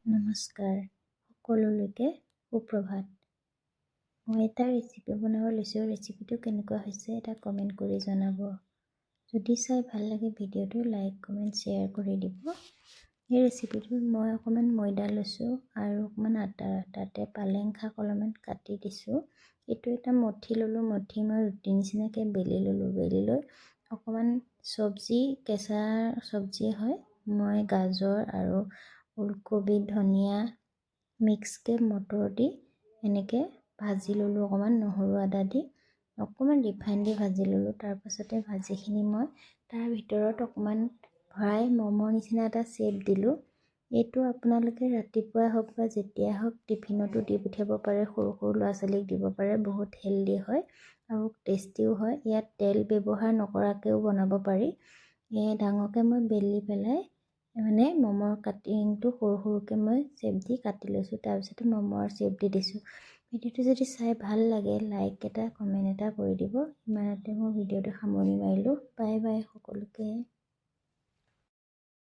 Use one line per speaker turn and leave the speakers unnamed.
নমস্কাৰ সকলোলৈকে সুপ্ৰভাত। মই এটা ৰেচিপি বনাব লৈছোঁ। ৰেচিপিটো কেনেকুৱা হৈছে এটা কমেণ্ট কৰি জনাব। যদি চাই ভাল লাগে ভিডিঅ'টো লাইক কমেণ্ট শ্বেয়াৰ কৰি দিব। এই ৰেচিপিটোত মই অকণমান ময়দা লৈছোঁ আৰু অকণমান আটা, তাতে পালেং শাক অলপমান কাটি দিছোঁ। এইটো এটা মঠি ল'লোঁ। মঠি মই ৰুটি নিচিনাকৈ বেলি ল'লোঁ। বেলি লৈ অকণমান চব্জি, কেঁচা চব্জি হয়, মই গাজৰ আৰু ওলকবি, ধনিয়া মিক্সকৈ মটৰ দি এনেকৈ ভাজি ল'লোঁ। অকণমান নহৰু আদা দি অকণমান ৰিফাইন দি ভাজি ল'লোঁ। তাৰপাছতে ভাজিখিনি মই তাৰ ভিতৰত অকণমান ভৰাই ম'মৰ নিচিনা এটা শ্বেপ দিলোঁ। এইটো আপোনালোকে ৰাতিপুৱাই হওক বা যেতিয়াই হওক টিফিনতো দি পঠিয়াব পাৰে। সৰু সৰু ল'ৰা ছোৱালীক দিব পাৰে। বহুত হেল্ডি হয় আৰু টেষ্টিও হয়। ইয়াত তেল ব্যৱহাৰ নকৰাকৈও বনাব পাৰি। ডাঙৰকৈ মই বেলি পেলাই ম'মৰ কাটিংটো সৰু সৰুকৈ মই শ্বেপ দি কাটি লৈছোঁ। তাৰপিছতে ম'মৰ শ্বেপ দি দিছোঁ। ভিডিঅ'টো যদি চাই ভাল লাগে লাইক এটা কমেণ্ট এটা কৰি দিব। ইমানতে মই ভিডিঅ'টো সামৰণি মাৰিলোঁ। বাই বাই সকলোকে।